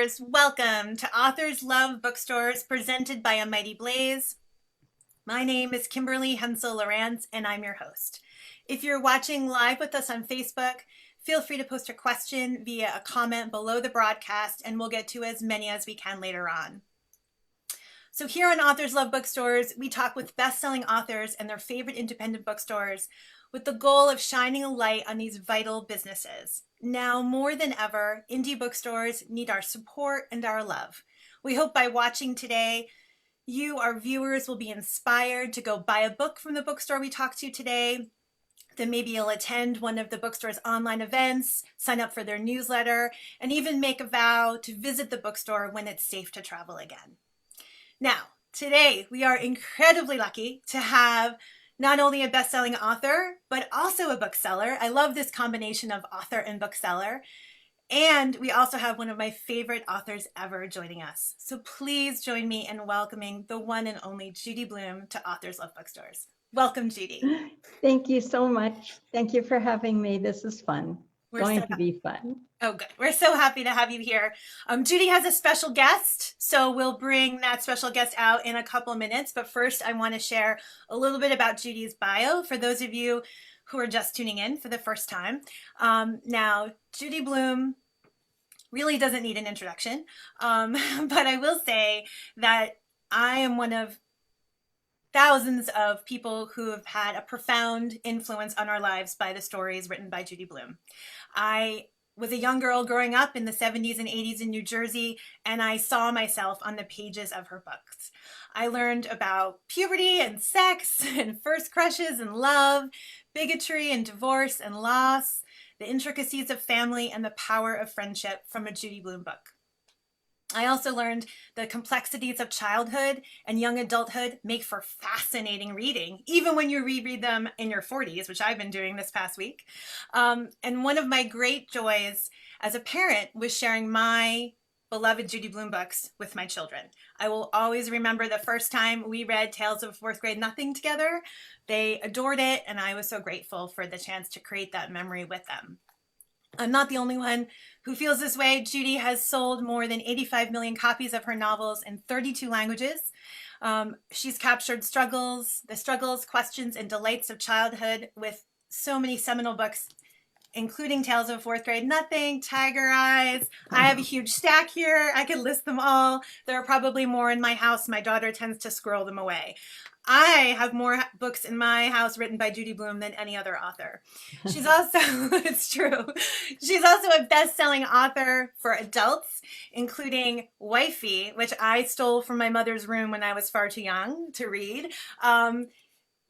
Bookstores, welcome to Authors Love Bookstores, presented by A Mighty Blaze. My name is Kimberly Hensle-Lowrance, and I'm your host. If you're watching live with us on Facebook, feel free to post a question via a comment below the broadcast, and we'll get to as many as we can later on. So here on Authors Love Bookstores, we talk with best-selling authors and their favorite independent bookstores with the goal of shining a light on these vital businesses. Now, more than ever, indie bookstores need our support and our love. We hope by watching today, you, our viewers, will be inspired to go buy a book from the bookstore we talked to today. Then maybe you'll attend one of the bookstore's online events, sign up for their newsletter, and even make a vow to visit the bookstore when it's safe to travel again. Now, today we are incredibly lucky to have not only a best-selling author, but also a bookseller. I love this combination of author and bookseller. And we also have one of my favorite authors ever joining us. So please join me in welcoming the one and only Judy Bloom to Authors Love Bookstores. Welcome, Judy. Thank you so much. Thank you for having me. This is fun. Going to be fun. Oh, good. We're so happy to have you here. Judy has a special guest, so we'll bring that special guest out in a couple of minutes. But first, I want to share a little bit about Judy's bio for those of you who are just tuning in for the first time. Now, Judy Bloom really doesn't need an introduction, but I will say that I am one of thousands of people who have had a profound influence on our lives by the stories written by Judy Bloom. I was a young girl growing up in the 70s and 80s in New Jersey, and I saw myself on the pages of her books. I learned about puberty and sex and first crushes and love, bigotry and divorce and loss, the intricacies of family and the power of friendship from a Judy Bloom book. I also learned the complexities of childhood and young adulthood make for fascinating reading, even when you reread them in your 40s, which I've been doing this past week. And one of my great joys as a parent was sharing my beloved Judy Bloom books with my children. I will always remember the first time we read Tales of Fourth Grade Nothing together. They adored it, and I was so grateful for the chance to create that memory with them. I'm not the only one who feels this way. Judy has sold more than 85 million copies of her novels in 32 languages. She's captured the struggles, questions, and delights of childhood with so many seminal books, including Tales of Fourth Grade Nothing, Tiger Eyes. I have a huge stack here. I could list them all. There are probably more in my house. My daughter tends to squirrel them away. I have more books in my house written by Judy Bloom than any other author. She's also, it's true, she's also a best-selling author for adults, including Wifey, which I stole from my mother's room when I was far too young to read,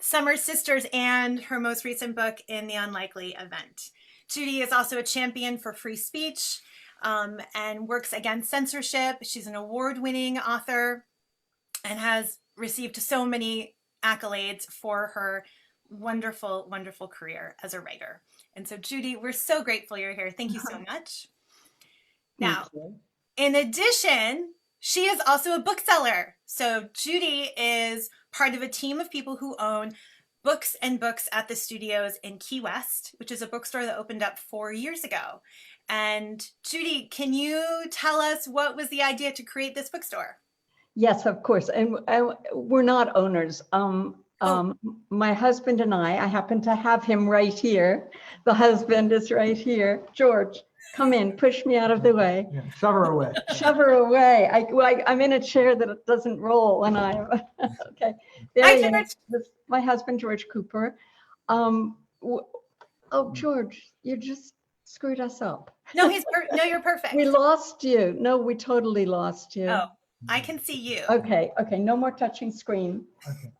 Summer Sisters, and her most recent book, In the Unlikely Event. Judy is also a champion for free speech and works against censorship. She's an award-winning author and has received so many accolades for her wonderful, wonderful career as a writer. And so, Judy, we're so grateful you're here. Thank you so much. Now, in addition, she is also a bookseller. So Judy is part of a team of people who own Books and Books at the Studios in Key West, which is a bookstore that opened up 4 years ago. And Judy, can you tell us what was the idea to create this bookstore? Yes, of course. And we're not owners. My husband and I happen to have him right here. The husband is right here. George, come in, push me out of the way. Yeah, shove her away. Shove her away. I'm in a chair that doesn't roll when okay. There he is. My husband, George Cooper. Oh, George, you just screwed us up. No, you're perfect. We lost you. No, we totally lost you. Oh. I can see you. Okay. No more touching screen.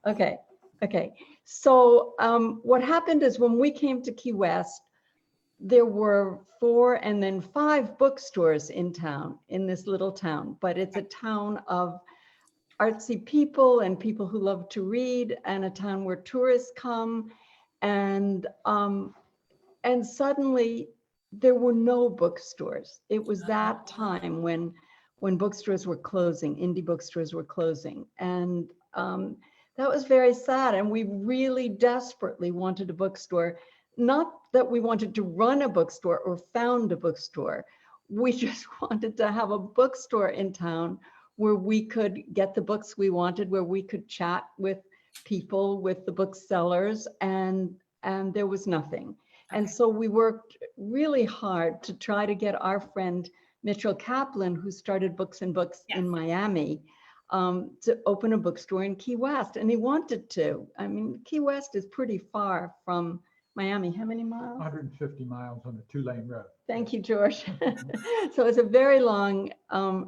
Okay. So what happened is when we came to Key West, there were 4 and then 5 bookstores in town, in this little town. But it's a town of artsy people and people who love to read, and a town where tourists come. And suddenly there were no bookstores. It was that time when bookstores were closing, indie bookstores were closing. And that was very sad. And we really desperately wanted a bookstore. Not that we wanted to run a bookstore or found a bookstore. we just wanted to have a bookstore in town where we could get the books we wanted, where we could chat with people, with the booksellers, and there was nothing. Okay. And so we worked really hard to try to get our friend Mitchell Kaplan, who started Books and Books in Miami, to open a bookstore in Key West. And he wanted to. I mean, Key West is pretty far from Miami. How many miles? 150 miles on a 2-lane road. Thank you, George. So it's a very long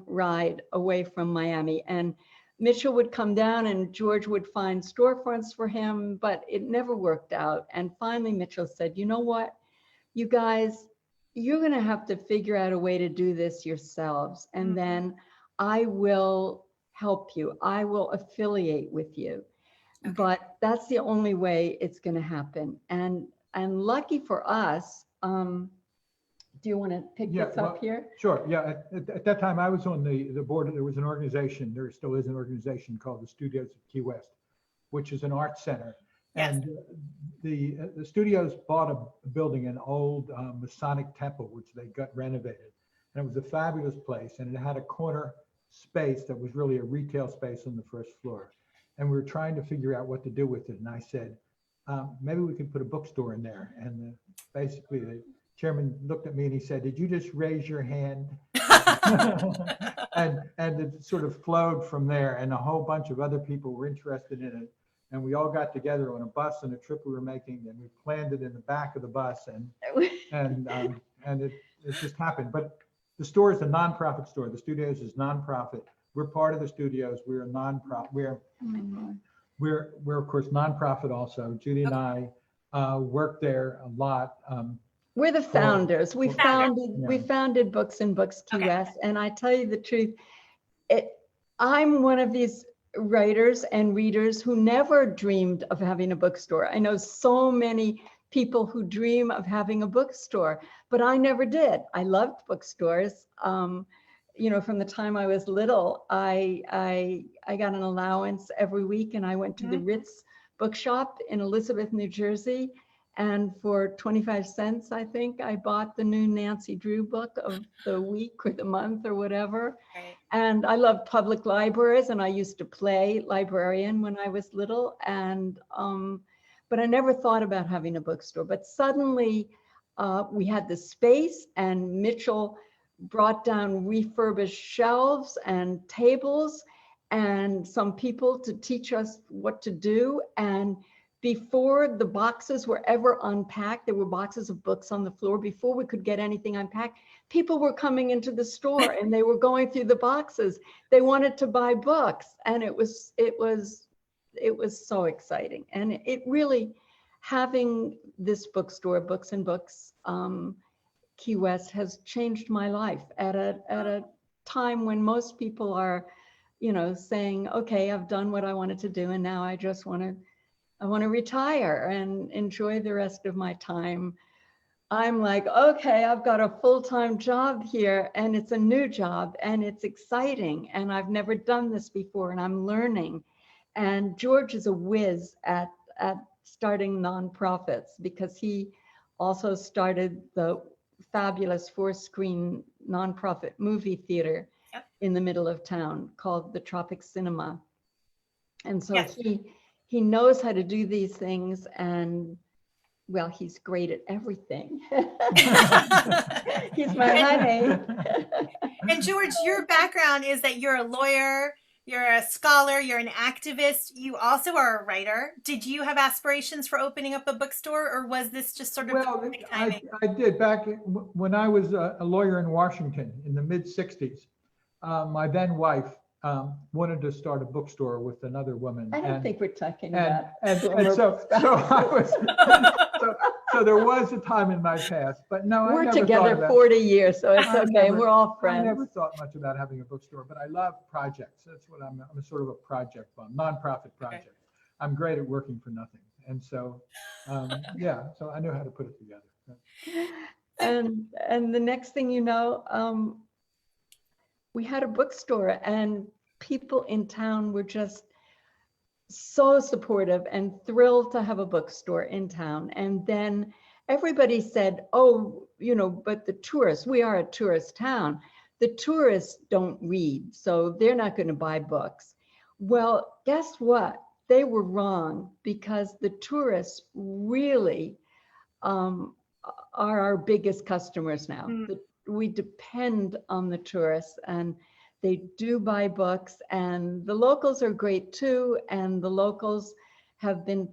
ride away from Miami. And Mitchell would come down and George would find storefronts for him, but it never worked out. And finally, Mitchell said, you know what, you guys, you're going to have to figure out a way to do this yourselves. And then I will help you. I will affiliate with you. Okay. But that's the only way it's going to happen. And lucky for us, do you want to pick this up here? Sure. Yeah. At that time, I was on the board. There was an organization. There still is an organization called the Studios of Key West, which is an art center. Yes. And the studios bought a building, an old Masonic temple, which they got renovated. And it was a fabulous place. And it had a corner space that was really a retail space on the first floor. And we were trying to figure out what to do with it. And I said, maybe we could put a bookstore in there. And basically, the chairman looked at me and he said, did you just raise your hand? and it sort of flowed from there, and a whole bunch of other people were interested in it. And we all got together on a bus on a trip we were making, and we planned it in the back of the bus, and it just happened. But the store is a nonprofit store. The studios is nonprofit. We're part of the studios. We're a nonprofit. We're of course nonprofit also. Judy and I work there a lot. We're the founders. We founded Books and Books Key West, and I tell you the truth, I'm one of these writers and readers who never dreamed of having a bookstore. I know so many people who dream of having a bookstore, but I never did. I loved bookstores. You know, from the time I was little, I got an allowance every week, and I went to the Ritz bookshop in Elizabeth, New Jersey. And for 25 cents, I think, I bought the new Nancy Drew book of the week or the month or whatever. Right. And I loved public libraries, and I used to play librarian when I was little. And but I never thought about having a bookstore. But suddenly we had the space, and Mitchell brought down refurbished shelves and tables and some people to teach us what to do. And before the boxes were ever unpacked, there were boxes of books on the floor. Before we could get anything unpacked, people were coming into the store and they were going through the boxes. They wanted to buy books, and it was so exciting. And it really, having this bookstore, Books and Books, Key West, has changed my life at a time when most people are, you know, saying, okay, I've done what I wanted to do, and now I just want to retire and enjoy the rest of my time. I'm like, okay, I've got a full-time job here, and it's a new job, and it's exciting, and I've never done this before, and I'm learning. And George is a whiz at starting nonprofits, because he also started the fabulous 4-screen nonprofit movie theater in the middle of town called the Tropic Cinema. And so he knows how to do these things, and well, he's great at everything. He's my honey. And George, your background is that you're a lawyer, you're a scholar, you're an activist. You also are a writer. Did you have aspirations for opening up a bookstore, or was this just sort of perfect timing? I did. Back when I was a lawyer in Washington in the mid-'60s, my then wife wanted to start a bookstore with another woman. I don't think we're talking about. So there was a time in my past, but no, we're together 40 years, so it's okay. We're all friends. I never thought much about having a bookstore, but I love projects. That's what I'm a sort of a project bum, nonprofit project. Okay. I'm great at working for nothing, and so so I know how to put it together. And the next thing you know, we had a bookstore, and people in town were just so supportive and thrilled to have a bookstore in town. And then everybody said, oh, but the tourists, we are a tourist town. The tourists don't read, so they're not going to buy books. Well, guess what? They were wrong, because the tourists really are our biggest customers now. We depend on the tourists, and they do buy books, and the locals are great too. And the locals have been,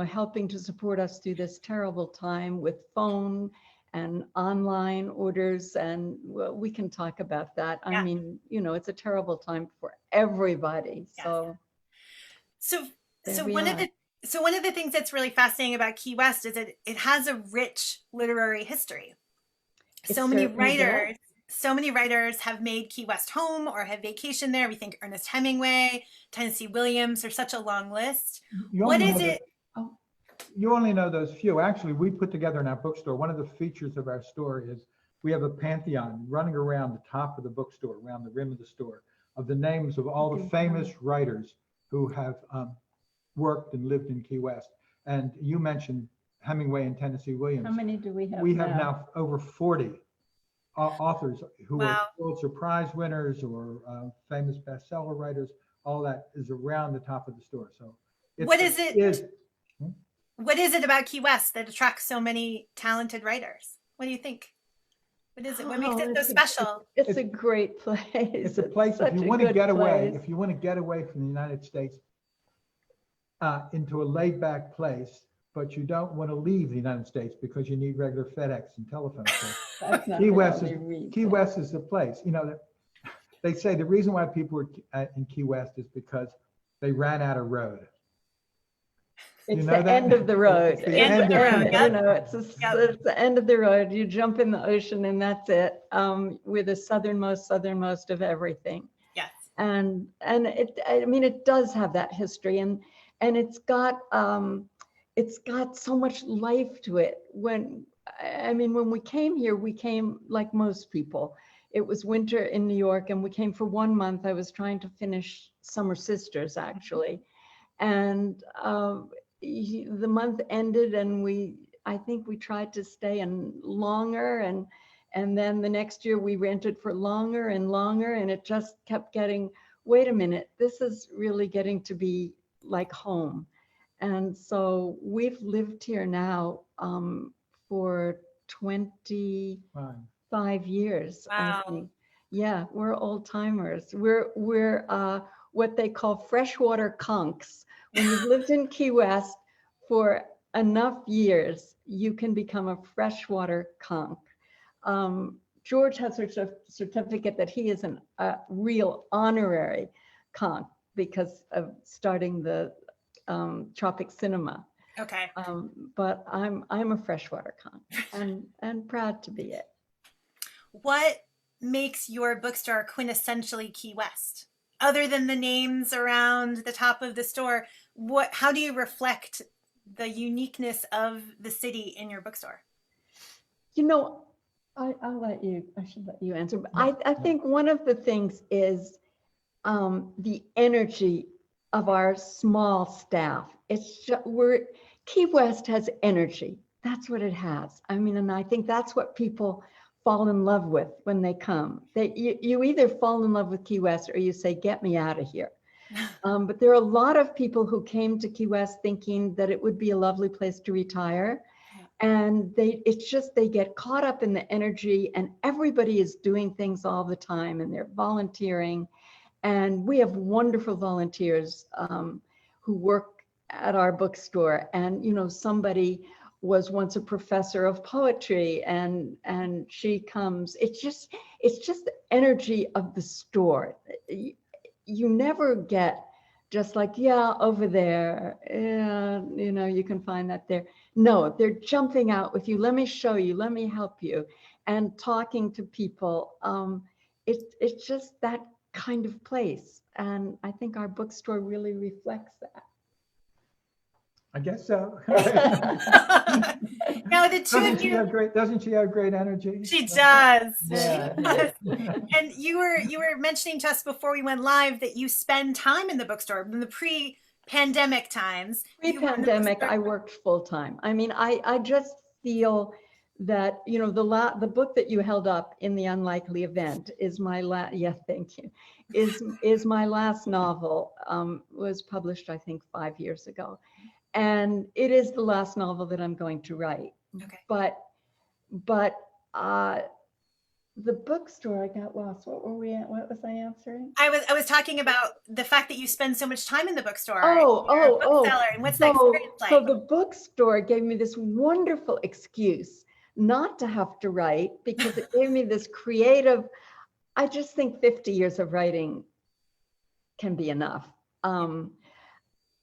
helping to support us through this terrible time with phone and online orders. And well, we can talk about that. Yeah. I mean, it's a terrible time for everybody. Yes. So one of the things that's really fascinating about Key West is that it has a rich literary history. So many writers have made Key West home or have vacationed there. We think Ernest Hemingway, Tennessee Williams, there's such a long list. What is it? You only know those few. Actually, we put together in our bookstore, one of the features of our store is we have a pantheon running around the top of the bookstore, around the rim of the store, of the names of all the famous writers who have worked and lived in Key West. And you mentioned Hemingway and Tennessee Williams. How many do we have? We have now over 40 authors who Wow. are Pulitzer Prize winners or famous bestseller writers. All that is around the top of the store. So What is it about Key West that attracts so many talented writers? What do you think? What is it? What makes it so special? It's a great place. It's a place, if you want to get away, if you want to get away from the United States into a laid back place, but you don't want to leave the United States because you need regular FedEx and telephone. So Key West is the place. They say the reason why people are in Key West is because they ran out of road. It's the end of the road. It's the end of the road. It's the end of the road. You jump in the ocean and that's it. We're the southernmost of everything. Yes. And it does have that history, and it's got so much life to it. When we came here, we came like most people. It was winter in New York, and we came for 1 month. I was trying to finish Summer Sisters, actually. And the month ended, and I think we tried to stay in longer, and then the next year we rented for longer and longer, and it just kept getting, wait a minute, this is really getting to be like home. And so we've lived here now for 25 years. Wow. I think. Yeah, we're old timers. We're what they call freshwater conchs. When you've lived in Key West for enough years, you can become a freshwater conch. George has a certificate that he is a real honorary conch because of starting the Tropic Cinema. Okay. But I'm a freshwater conch and proud to be it. What makes your bookstore quintessentially Key West? Other than the names around the top of the store, how do you reflect the uniqueness of the city in your bookstore? I should let you answer. But I think one of the things is the energy of our small staff. It's just, Key West has energy. That's what it has. And I think that's what people fall in love with when they come. You either fall in love with Key West or you say, get me out of here. But there are a lot of people who came to Key West thinking that it would be a lovely place to retire. And they get caught up in the energy, and everybody is doing things all the time, and they're volunteering. And we have wonderful volunteers who work at our bookstore. And, somebody was once a professor of poetry, and she comes. It's just the energy of the store. You never get just like, yeah, over there, you can find that there. No, they're jumping out with you. Let me show you, let me help you, and talking to people. It's just that kind of place. And I think our bookstore really reflects that. I guess so. Now the two of you, doesn't she have great energy? She does. Yeah. She does. And you were mentioning to us before we went live that you spend time in the bookstore in the pre-pandemic times. Pre-pandemic, I worked full time. I just feel that, the book that you held up, In the Unlikely Event, is my thank you, is my last novel. Was published, I think, 5 years ago. And it is the last novel that I'm going to write. Okay. But the bookstore, I got lost. What were we at? What was I answering? I was talking about the fact that you spend so much time in the bookstore. Oh. Bookseller, and what's that experience like? So the bookstore gave me this wonderful excuse not to have to write, because it gave me this creative, I just think 50 years of writing can be enough.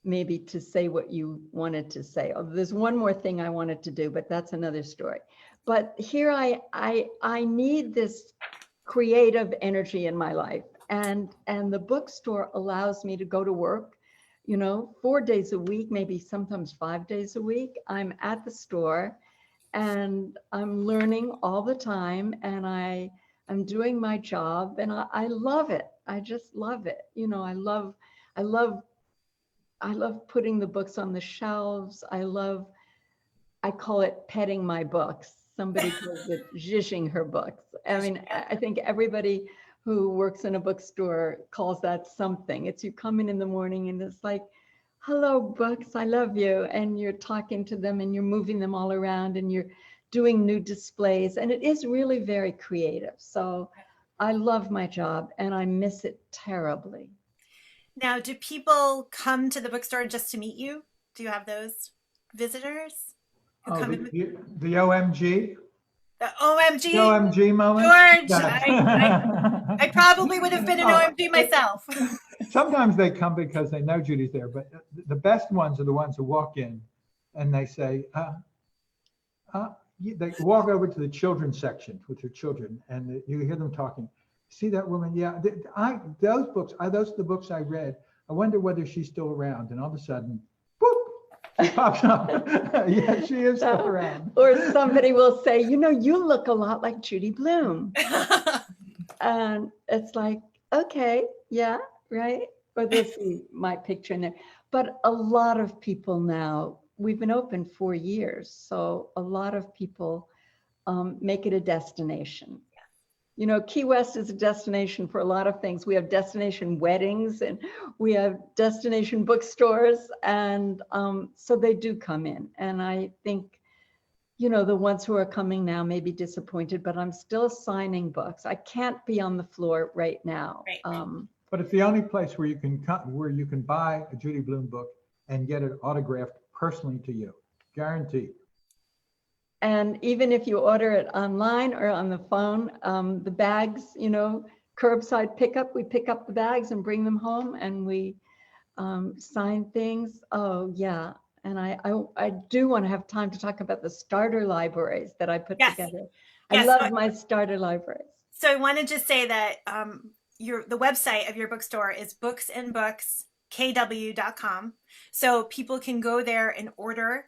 Maybe to say what you wanted to say. Oh, there's one more thing I wanted to do, but that's another story. But here I need this creative energy in my life, and the bookstore allows me to go to work, 4 days a week, maybe sometimes 5 days a week. I'm at the store and I'm learning all the time, and I'm doing my job, and I love it. I just love it. I love putting the books on the shelves. I call it petting my books. Somebody calls it zhizhing her books. I mean, I think everybody who works in a bookstore calls that something. It's you come in the morning and it's like, hello, books, I love you. And you're talking to them and you're moving them all around and you're doing new displays. And it is really very creative. So I love my job and I miss it terribly. Now, do people come to the bookstore just to meet you? Do you have those visitors who come in? The OMG? The OMG? The OMG moment? George, Yeah. I probably would have been an OMG myself. Sometimes they come because they know Judy's there, but the best ones are the ones who walk in and they say, they walk over to the children's section with their children and you hear them talking. See that woman? Yeah, those books, those are the books I read. I wonder whether she's still around. And all of a sudden, whoop, she pops up. Yeah, she is still around. Or somebody will say, you look a lot like Judy Bloom. And it's like, okay, yeah, right. Or they'll see my picture in there. But a lot of people now, we've been open 4 years. So a lot of people make it a destination. Key West is a destination for a lot of things. We have destination weddings and we have destination bookstores. And so they do come in. And I think, the ones who are coming now may be disappointed, but I'm still signing books. I can't be on the floor right now. Right. But it's the only place where you can buy a Judy Bloom book and get it autographed personally to you, guaranteed. And even if you order it online or on the phone, the bags, curbside pickup, we pick up the bags and bring them home and we sign things. Oh, yeah. And I do want to have time to talk about the starter libraries that I put together. I love my starter libraries. So I want to just say that the website of your bookstore is booksandbookskw.com. So people can go there and order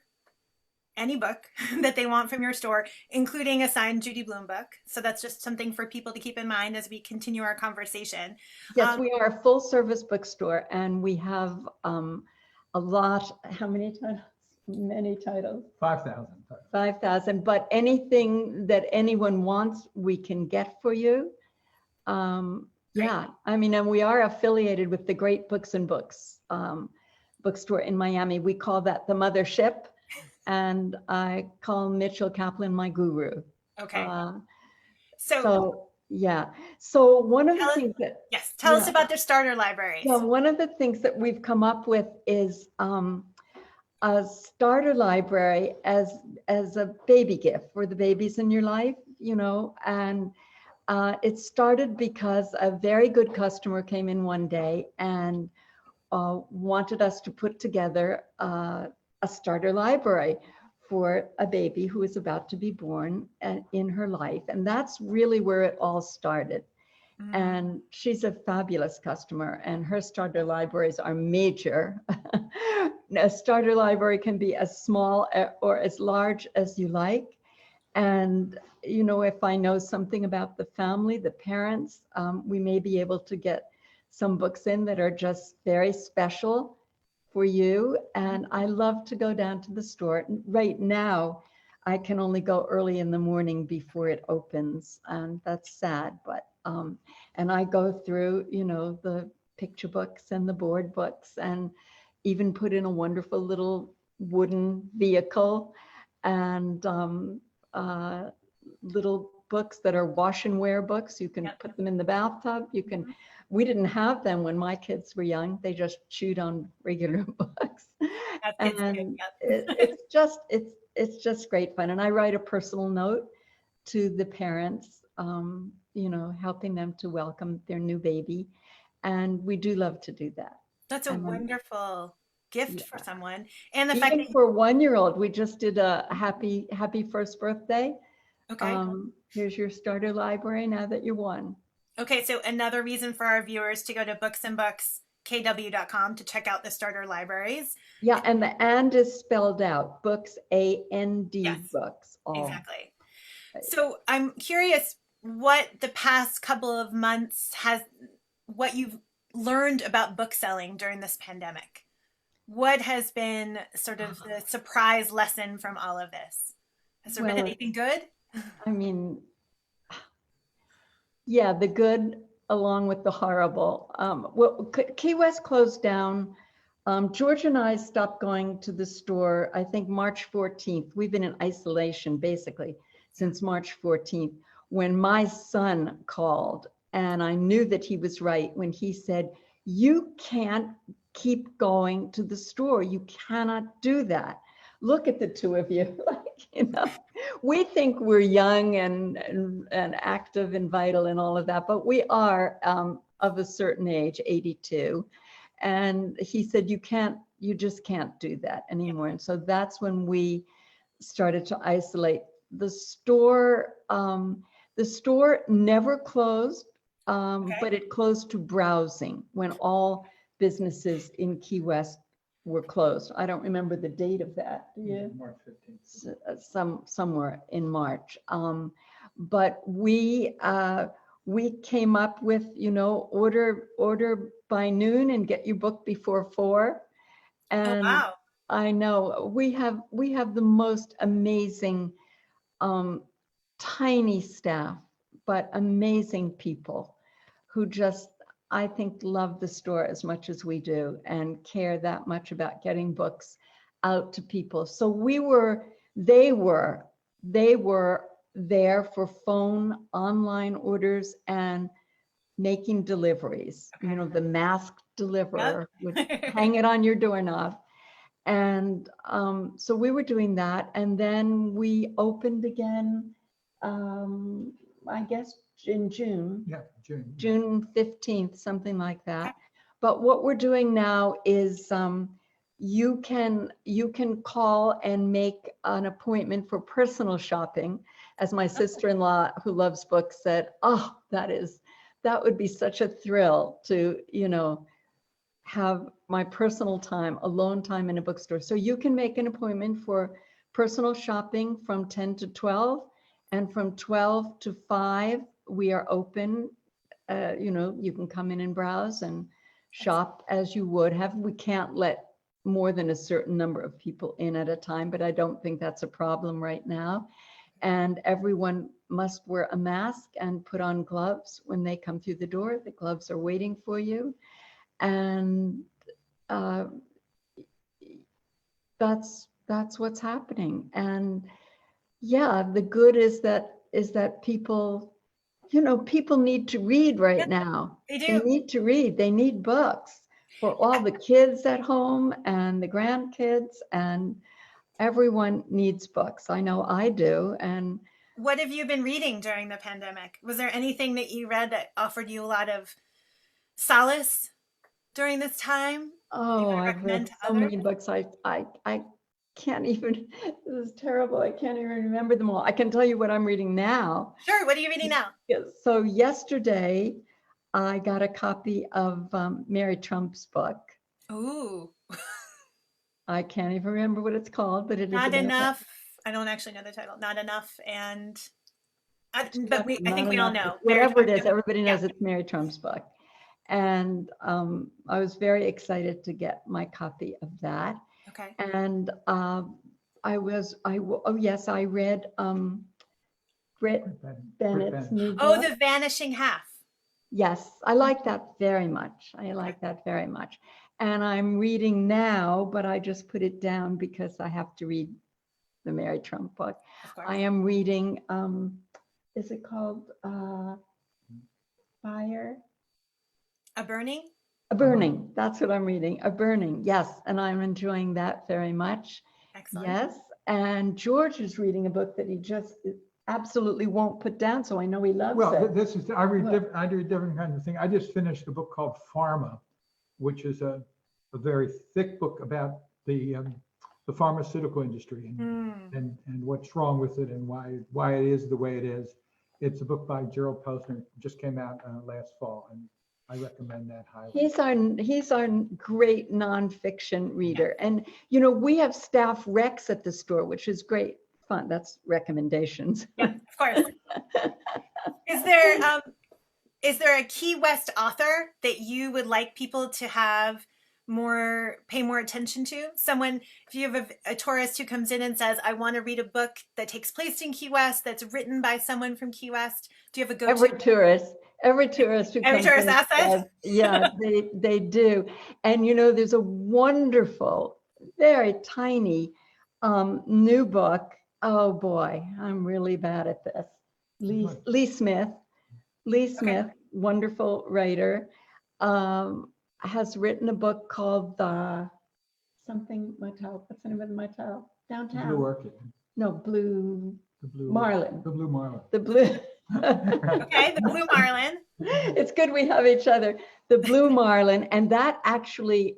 any book that they want from your store, including a signed Judy Bloom book. So that's just something for people to keep in mind as we continue our conversation. Yes, we are a full service bookstore and we have a lot, how many titles? Many titles. 5,000. 5,000, but anything that anyone wants, we can get for you. Yeah, I mean, and we are affiliated with the Great Books and Books bookstore in Miami. We call that the mothership. And I call Mitchell Kaplan my guru. Okay. So yeah. So one of the things that tell us about their starter libraries. Yeah, one of the things that we've come up with is a starter library as a baby gift for the babies in your life, and it started because a very good customer came in one day and wanted us to put together a starter library for a baby who is about to be born in her life. And that's really where it all started. Mm. And she's a fabulous customer and her starter libraries are major. A starter library can be as small or as large as you like. And, if I know something about the family, the parents, we may be able to get some books in that are just very special for you. And I love to go down to the store. Right now, I can only go early in the morning before it opens, and that's sad. But and I go through, the picture books and the board books, and even put in a wonderful little wooden vehicle, and little books that are wash and wear books. You can put them in the bathtub. You can. We didn't have them when my kids were young. They just chewed on regular books, and it's just great fun. And I write a personal note to the parents, helping them to welcome their new baby, and we do love to do that. That's a wonderful gift for someone. And the Even fact that for a 1-year-old, we just did a happy first birthday. okay. Here's your starter library now that you're 1. Okay, so another reason for our viewers to go to booksandbookskw.com to check out the starter libraries. Yeah, and the "and" is spelled out. Books, AND, Yes, books. All. exactly. So I'm curious what the past couple of months what you've learned about bookselling during this pandemic. What has been sort of the surprise lesson from all of this? Has there been anything good? I mean, yeah, the good along with the horrible. Key West closed down. George and I stopped going to the store, I think March 14th. We've been in isolation basically since March 14th, when my son called, and I knew that he was right when he said, "You can't keep going to the store. You cannot do that. Look at the two of you." We think we're young and active and vital and all of that, but we are of a certain age, 82. And he said, you just can't do that anymore. And so that's when we started to isolate. The store never closed, but it closed to browsing when all businesses in Key West were closed. I don't remember the date of that. Yeah, March 15th. Somewhere in March. But we came up with, order by noon and get your book before 4. And oh, wow. I know we have the most amazing, tiny staff, but amazing people who just, I think, love the store as much as we do and care that much about getting books out to people. So they were there for phone, online orders, and making deliveries. Okay. The masked deliverer would hang it on your doorknob. And so we were doing that. And then we opened again, I guess in June. Yeah, June. June 15th, something like that. But what we're doing now is you can call and make an appointment for personal shopping. As my sister-in-law, who loves books, said, "Oh, that would be such a thrill to, have my personal time, alone time in a bookstore." So you can make an appointment for personal shopping from 10 to 12, and from 12 to 5, we are open. You can come in and browse and shop as you would have. We can't let more than a certain number of people in at a time, but I don't think that's a problem right now. And everyone must wear a mask and put on gloves when they come through the door. The gloves are waiting for you. And that's what's happening. And yeah, the good is that people, people need to read right now. They do. They need to read. They need books for all the kids at home and the grandkids, and everyone needs books. I know I do. And what have you been reading during the pandemic? Was there anything that you read that offered you a lot of solace during this time? Oh, I've read so many books. I can't even, this is terrible. I can't even remember them all. I can tell you what I'm reading now. Sure. What are you reading now? So yesterday, I got a copy of Mary Trump's book. Ooh. I can't even remember what it's called, but it is Not Enough. I don't actually know the title. Not Enough. And I think we all know. Whatever it is, everybody knows it's Mary Trump's book. And I was very excited to get my copy of that. Okay. And oh yes, I read Britt Bennett's new Oh, book. The Vanishing Half. Yes, I like that very much. I like that very much. And I'm reading now, but I just put it down because I have to read the Mary Trump book. Of course. I am reading, is it called Fire? A Burning? A Burning. That's what I'm reading. A Burning. Yes. And I'm enjoying that very much. Excellent. Yes. And George is reading a book that he just absolutely won't put down. So I know he loves it. This is, I do different kinds of things. I just finished a book called Pharma, which is a very thick book about the pharmaceutical industry and what's wrong with it and why it is the way it is. It's a book by Gerald Posner, just came out last fall, and I recommend that highly. He's our great nonfiction reader. And, you know, we have staff recs at the store, which is great fun. That's recommendations. Yeah, of course. Is there a Key West author that you would like people to have pay more attention to? Someone, if you have a tourist who comes in and says, I want to read a book that takes place in Key West, that's written by someone from Key West, do you have a go-to? Every tourist who comes in says, yeah, they do. And, you know, there's a wonderful, very tiny new book. Oh boy, I'm really bad at this. Lee Smith, wonderful writer, has written a book called something Motel. What's the name of the motel? Downtown. Blue Orchid. No, Blue Blue Marlin. The Blue Marlin. The Blue. Okay, the Blue Marlin. It's good we have each other. The Blue Marlin, and that actually,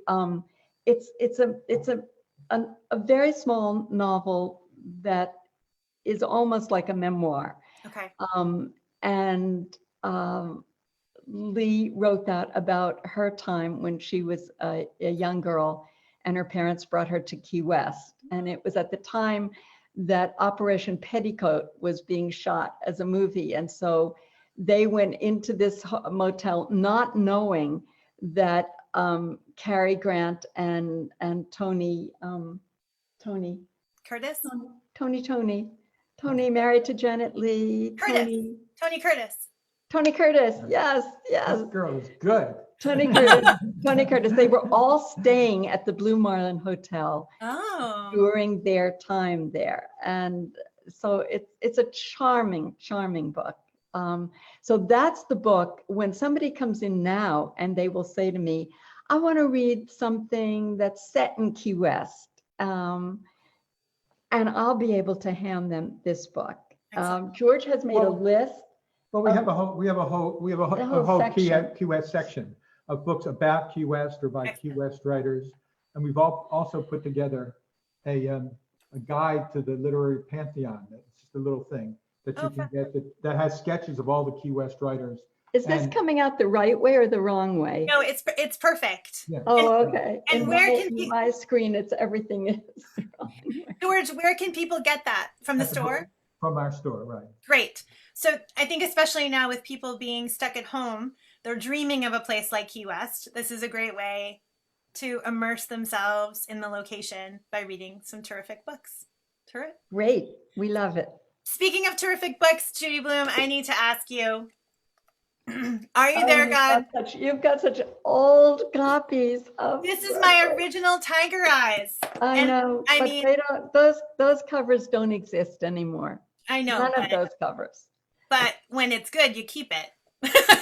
it's a very small novel that is almost like a memoir. Okay. And Lee wrote that about her time when she was a young girl and her parents brought her to Key West. And it was at the time that Operation Petticoat was being shot as a movie. And so they went into this motel not knowing that Cary Grant and Tony Curtis? Tony married to Janet Leigh. Tony Curtis. Tony Curtis, yes. This girl is good. Tony Curtis. They were all staying at the Blue Marlin Hotel during their time there. And so it's a charming book. So that's the book. When somebody comes in now and they will say to me, I want to read something that's set in Key West. And I'll be able to hand them this book. George has made a list. Well, we have a whole Key West section of books about Key West or by Key West writers, and we've also put together a guide to the literary pantheon. It's just a little thing that you can get that has sketches of all the Key West writers. Is this coming out the right way or the wrong way? No, it's perfect. Yeah. Oh, okay. And where can my screen? It's everything is wrong. George, where can people get that? From the store? From our store, right. Great. So I think especially now with people being stuck at home, they're dreaming of a place like Key West. This is a great way to immerse themselves in the location by reading some terrific books. Great. We love it. Speaking of terrific books, Judy Bloom, I need to ask you, are you there, God? You've got such old copies of. This is my original Tiger Eyes. I know. I but mean, they don't. Those covers don't exist anymore. I know. None of those covers. But when it's good, you keep it.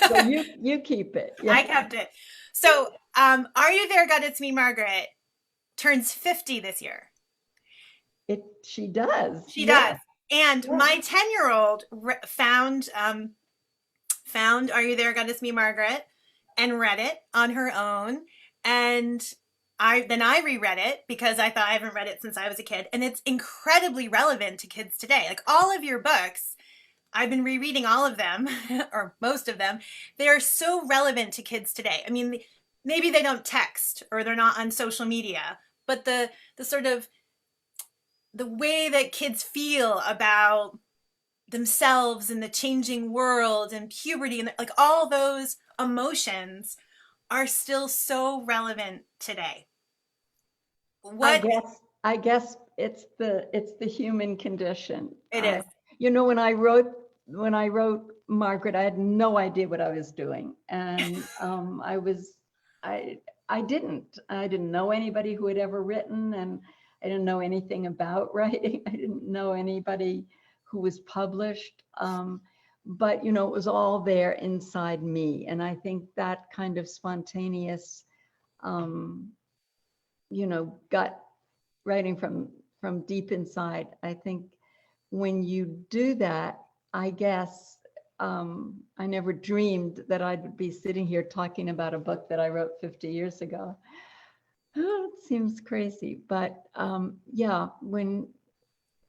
So you keep it. Yeah. I kept it. So, Are You There, God? It's Me, Margaret turns 50 this year. She does. She does. And my 10-year-old found Are You There, God? It's Me, Margaret, and read it on her own. And I reread it because I thought I haven't read it since I was a kid. And it's incredibly relevant to kids today. Like all of your books, I've been rereading all of them, or most of them. They are so relevant to kids today. I mean, maybe they don't text or they're not on social media, but the sort of the way that kids feel about themselves and the changing world and puberty and like all those emotions are still so relevant today. I guess it's the human condition. It is. You know, when I wrote Margaret, I had no idea what I was doing, and I didn't know anybody who had ever written, and I didn't know anything about writing. I didn't know anybody who was published, but you know, it was all there inside me, and I think that kind of spontaneous, you know, gut writing from deep inside. I think when you do that, I guess I never dreamed that I'd be sitting here talking about a book that I wrote 50 years ago. It seems crazy, but yeah, when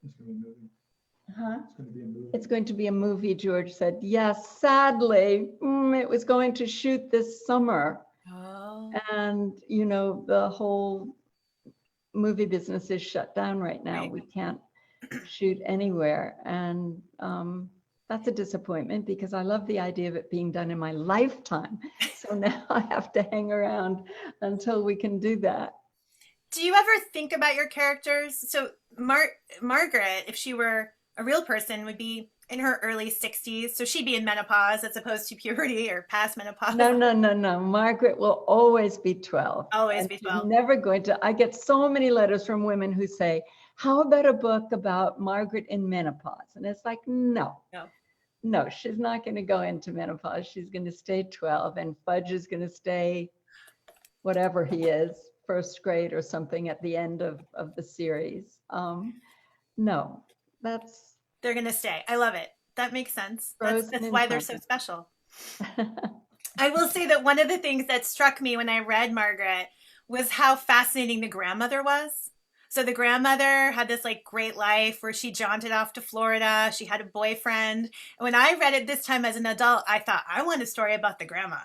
It's going to be a movie. huh? It's going to be a movie. It's going to be a movie, George said. Yes, sadly, it was going to shoot this summer. Oh. And, you know, the whole movie business is shut down right now. Right. We can't shoot anywhere. And that's a disappointment because I love the idea of it being done in my lifetime. So now I have to hang around until we can do that. Do you ever think about your characters? So Margaret, if she were a real person, would be in her early 60s. So she'd be in menopause as opposed to puberty or past menopause. No. Margaret will always be 12. Always And be she's 12. never going to. I get so many letters from women who say, how about a book about Margaret in menopause? And it's like, no, she's not going to go into menopause. She's going to stay 12, and Fudge is going to stay whatever he is, first grade or something at the end of the series. No, that's. They're going to stay. I love it. That makes sense. That's Frozen why in they're so time. special. I will say that one of the things that struck me when I read Margaret was how fascinating the grandmother was. So the grandmother had this like great life where she jaunted off to Florida. She had a boyfriend. And when I read it this time as an adult, I thought, I want a story about the grandma.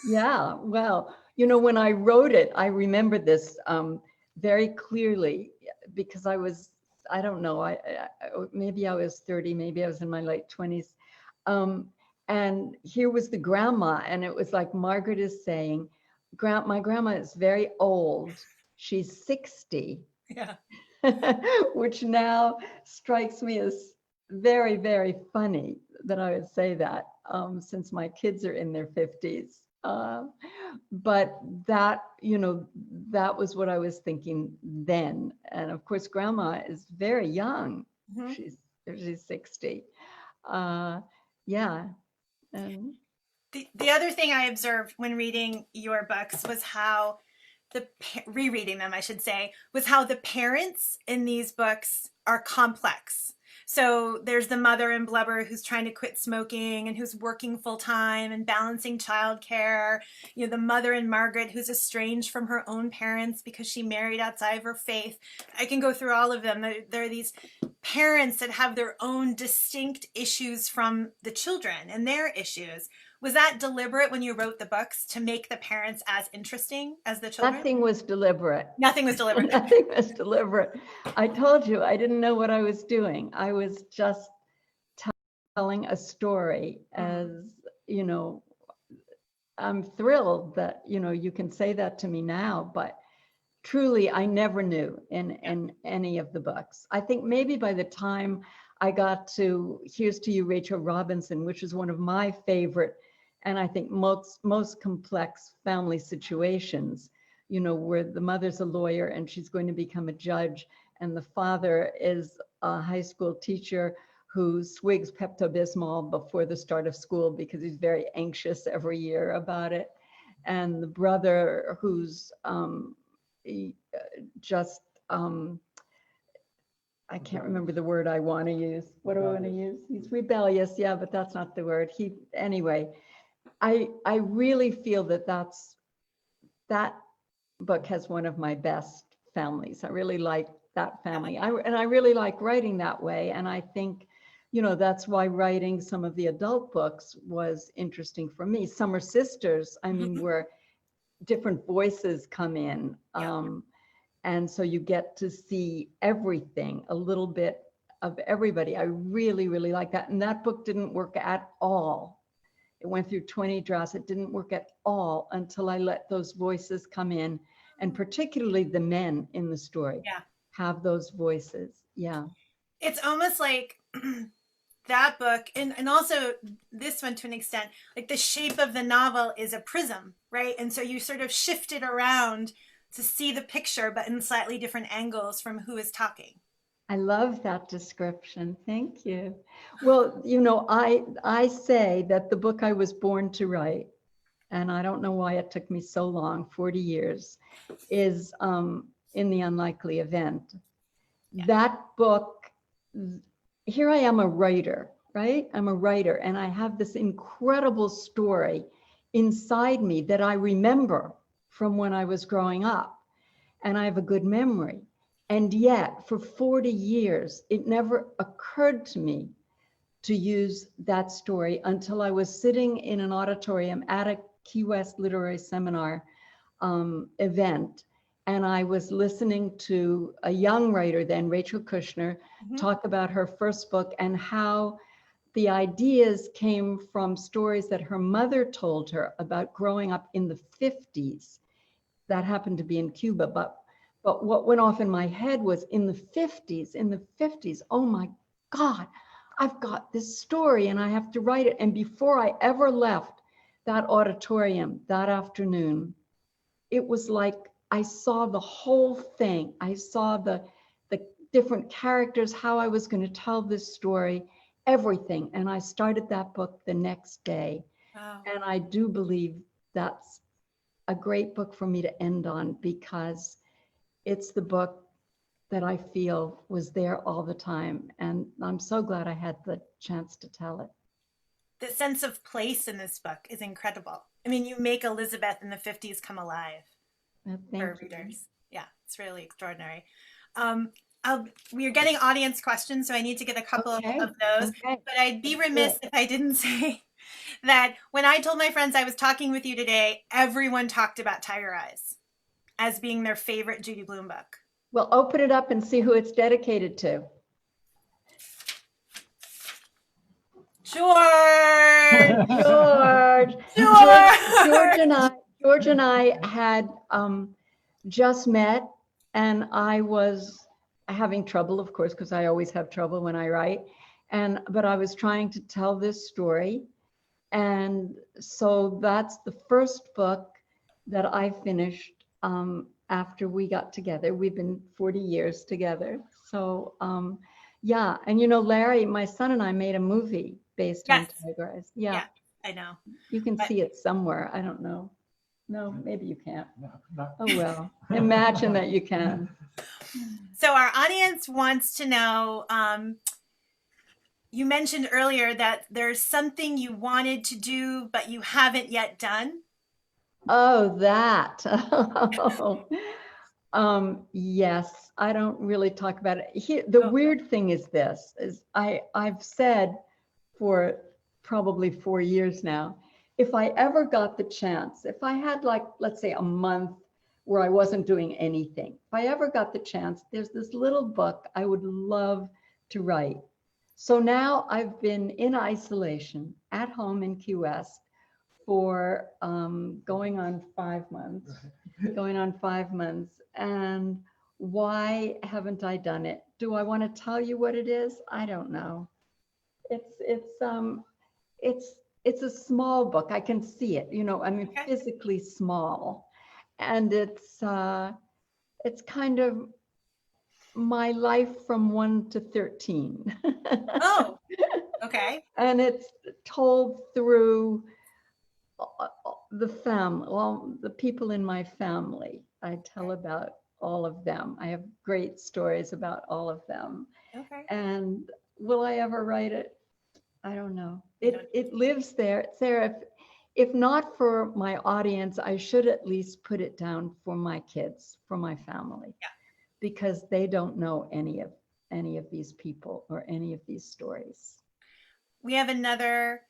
Yeah, well, you know, when I wrote it, I remember this very clearly because I don't know, maybe I was 30, maybe I was in my late 20s. And here was the grandma, and it was like Margaret is saying, my grandma is very old. She's 60. Yeah. Which now strikes me as very, very funny that I would say that, since my kids are in their 50s. But that, you know, that was what I was thinking then. And of course, grandma is very young. Mm-hmm. She's 60. Yeah. And the other thing I observed when reading your books was how rereading them, I should say, was how the parents in these books are complex. So there's the mother in Blubber who's trying to quit smoking and who's working full time and balancing childcare. You know, the mother in Margaret who's estranged from her own parents because she married outside of her faith. I can go through all of them. There are these parents that have their own distinct issues from the children and their issues. Was that deliberate when you wrote the books to make the parents as interesting as the children? nothing was deliberate. Nothing was deliberate. Nothing was deliberate. I told you, I didn't know what I was doing. I was just telling a story. As you know, I'm thrilled that, you know, you can say that to me now, but truly I never knew in any of the books. I think maybe by the time I got to Here's to You, Rachel Robinson, which is one of my favorite and I think most complex family situations, you know, where the mother's a lawyer and she's going to become a judge, and the father is a high school teacher who swigs Pepto-Bismol before the start of school because he's very anxious every year about it. And the brother who's I can't remember the word I want to use. What do I want to use? He's rebellious. Yeah, but that's not the word. Anyway, I really feel that book has one of my best families. I really like that family. And I really like writing that way. And I think, you know, that's why writing some of the adult books was interesting for me. Summer Sisters, I mean, where different voices come in. And so you get to see everything, a little bit of everybody. I really, really like that. And that book didn't work at all. It went through 20 drafts. It didn't work at all until I let those voices come in And particularly the men in the story have those voices. Yeah. It's almost like that book, and also this one to an extent, like the shape of the novel is a prism, right? And so you sort of shift it around to see the picture, but in slightly different angles from who is talking. I love that description. Thank you. Well, you know, I say that the book I was born to write, and I don't know why it took me so long, 40 years, is In the Unlikely Event. Yeah. That book, here I am a writer, right? I'm a writer, and I have this incredible story inside me that I remember from when I was growing up, and I have a good memory. And yet, for 40 years, it never occurred to me to use that story until I was sitting in an auditorium at a Key West Literary Seminar event. And I was listening to a young writer then, Rachel Kushner, talk about her first book and how the ideas came from stories that her mother told her about growing up in the 50s. That happened to be in Cuba, but what went off in my head was in the 50s, oh my God, I've got this story and I have to write it. And before I ever left that auditorium that afternoon, it was like I saw the whole thing. I saw the different characters, how I was going to tell this story, everything. And I started that book the next day. Wow. And I do believe that's a great book for me to end on, because it's the book that I feel was there all the time. And I'm so glad I had the chance to tell it. The sense of place in this book is incredible. I mean, you make Elizabeth in the 50s come alive for readers. Yeah, it's really extraordinary. We are getting audience questions, so I need to get a couple of those. But I'd be remiss if I didn't say that when I told my friends I was talking with you today, everyone talked about Tiger Eyes as being their favorite Judy Blume book. Well, open it up and see who it's dedicated to. George and I had just met, and I was having trouble, of course, because I always have trouble when I write. But I was trying to tell this story. And so that's the first book that I finished after we got together. We've been 40 years together. So yeah. And you know, Larry, my son, and I made a movie based on Tiger Eyes. Yeah, I know. You can see it somewhere. I don't know. No, maybe you can't. No. Oh, well, imagine that you can. So our audience wants to know, you mentioned earlier that there's something you wanted to do, but you haven't yet done. Oh, that. Yes, I don't really talk about it. The weird thing is this, is I've said for probably 4 years now, if I ever got the chance, if I had, like, let's say a month where I wasn't doing anything, if I ever got the chance, there's this little book I would love to write. So now I've been in isolation at home in Key West for going on 5 months. And why haven't I done it? Do I want to tell you what it is? I don't know. It's a small book. I can see it, you know, I mean, physically small. And it's kind of my life from 1 to 13. Oh, okay. And it's told through the family, well, the people in my family. I tell about all of them. I have great stories about all of them. Okay. And will I ever write it? I don't know. It lives there. It's there. If not for my audience, I should at least put it down for my kids, for my family, because they don't know any of these people or any of these stories. We have another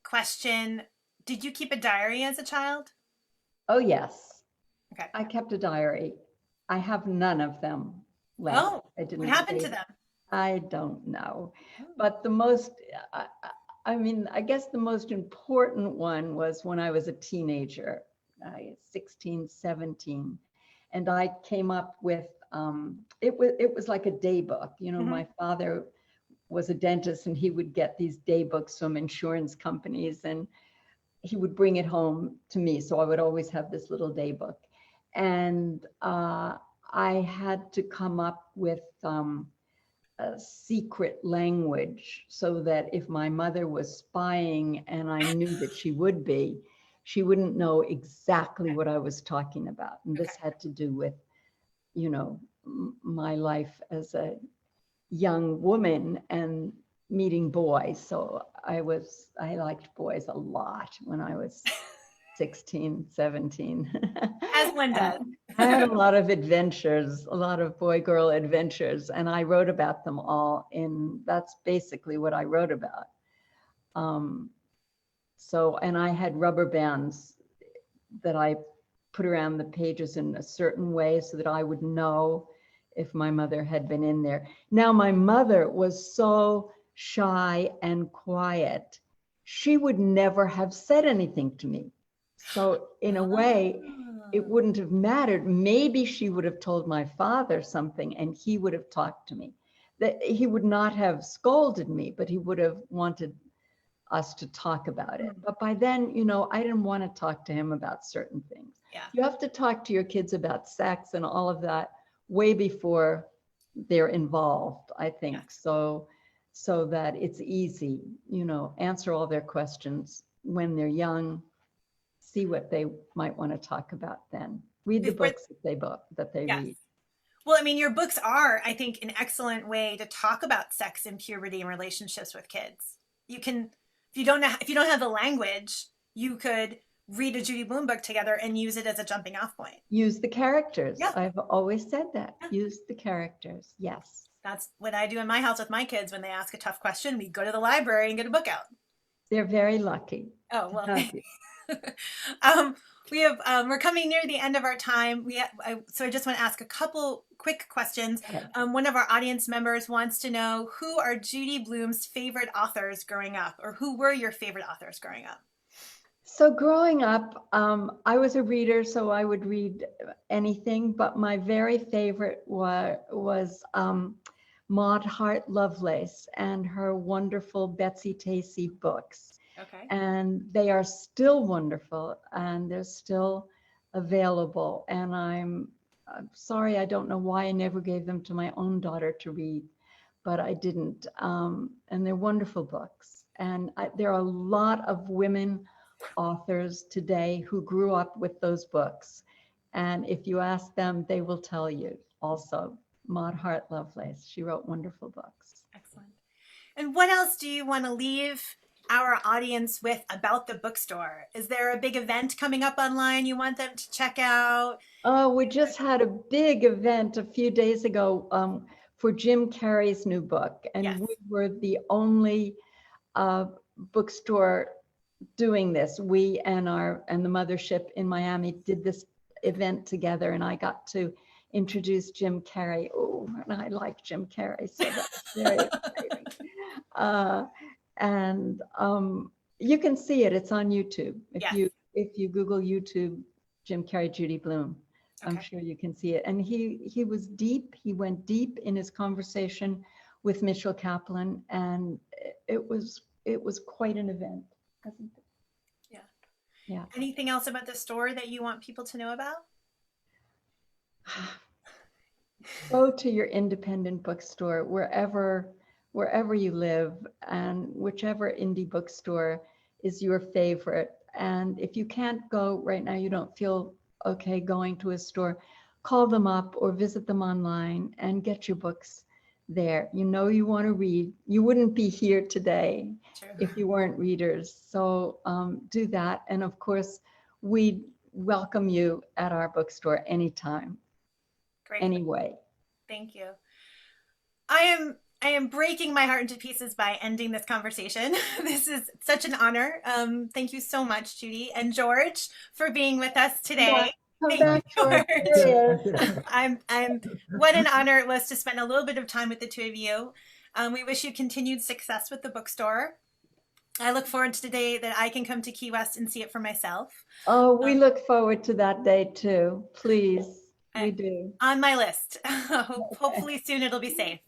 question. Did you keep a diary as a child? Oh, yes. Okay. I kept a diary. I have none of them left. Oh, what happened to them? I don't know. But the most, I guess the most important one was when I was a teenager, 16, 17. and I came up with, it was like a day book. You know, my father was a dentist, and he would get these day books from insurance companies, and he would bring it home to me. So I would always have this little day book. And I had to come up with a secret language so that if my mother was spying, and I knew that she would be, she wouldn't know exactly what I was talking about. And this had to do with, you know, my life as a young woman and meeting boys. So I liked boys a lot when I was 16, 17. As one does. I had a lot of adventures, a lot of boy-girl adventures, and I wrote about them all that's basically what I wrote about. And I had rubber bands that I put around the pages in a certain way so that I would know if my mother had been in there. Now, my mother was so shy and quiet. She would never have said anything to me. So in a way, it wouldn't have mattered. Maybe she would have told my father something and he would have talked to me. That he would not have scolded me, but he would have wanted us to talk about it. But by then, you know, I didn't want to talk to him about certain things. Yeah. You have to talk to your kids about sex and all of that way before they're involved, I think. Yeah. So that it's easy, you know, answer all their questions when they're young, see what they might want to talk about then. Read the books that they read. Well, I mean, your books are, I think, an excellent way to talk about sex and puberty and relationships with kids. You can, if you don't have the language, you could read a Judy Blume book together and use it as a jumping off point. Use the characters. Yeah. I've always said that. Yeah. Use the characters. Yes. That's what I do in my house with my kids. When they ask a tough question, we go to the library and get a book out. They're very lucky. Oh, well. We're coming near the end of our time. So I just want to ask a couple quick questions. Okay. One of our audience members wants to know, who are Judy Blume's favorite authors growing up, or who were your favorite authors growing up? So growing up, I was a reader, so I would read anything, but my very favorite was Maud Hart Lovelace and her wonderful Betsy Tacy books. Okay. And they are still wonderful, and they're still available. And I'm sorry, I don't know why I never gave them to my own daughter to read, but I didn't. And they're wonderful books. And there are a lot of women authors today who grew up with those books. And if you ask them, they will tell you also. Maud Hart Lovelace, she wrote wonderful books. Excellent. And what else do you want to leave our audience with about the bookstore? Is there a big event coming up online you want them to check out? Oh, we just had a big event a few days ago for Jim Carrey's new book. And yes. We were the only bookstore doing this. We and the mothership in Miami did this event together, and I got to introduce Jim Carrey. Oh, and I like Jim Carrey, so that's very exciting. And you can see it. It's on YouTube. If you Google YouTube, Jim Carrey, Judy Bloom, okay. I'm sure you can see it. And he was deep. He went deep in his conversation with Mitchell Kaplan, and it was quite an event, hasn't it? Yeah. Yeah. Anything else about the store that you want people to know about? Go to your independent bookstore wherever you live, and whichever indie bookstore is your favorite. And if you can't go right now, you don't feel okay going to a store, call them up or visit them online and get your books there. You know you want to read. You wouldn't be here today if you weren't readers. So do that. And of course, we welcome you at our bookstore anytime. Great. Anyway. Thank you. I am breaking my heart into pieces by ending this conversation. This is such an honor. Thank you so much, Judy and George, for being with us today. Thank you, George. What an honor it was to spend a little bit of time with the two of you. We wish you continued success with the bookstore. I look forward to the day that I can come to Key West and see it for myself. Oh, we look forward to that day too. Please. We do. On my list. Hopefully soon it'll be safe.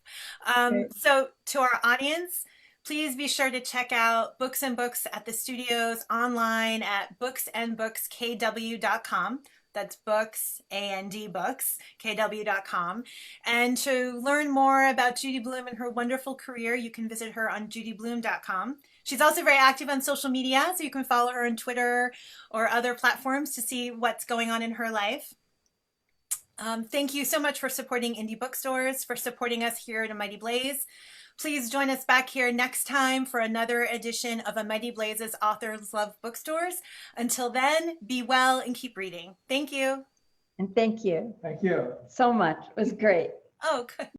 Okay. So to our audience, please be sure to check out Books and Books at the studios online at booksandbookskw.com. That's books, A-N-D books, KW.com. And to learn more about Judy Bloom and her wonderful career, you can visit her on judybloom.com. She's also very active on social media, so you can follow her on Twitter or other platforms to see what's going on in her life. Thank you so much for supporting indie bookstores, for supporting us here at A Mighty Blaze. Please join us back here next time for another edition of A Mighty Blaze's Authors Love Bookstores. Until then, be well and keep reading. Thank you. And thank you Thank you. so much. It was great. Oh, good.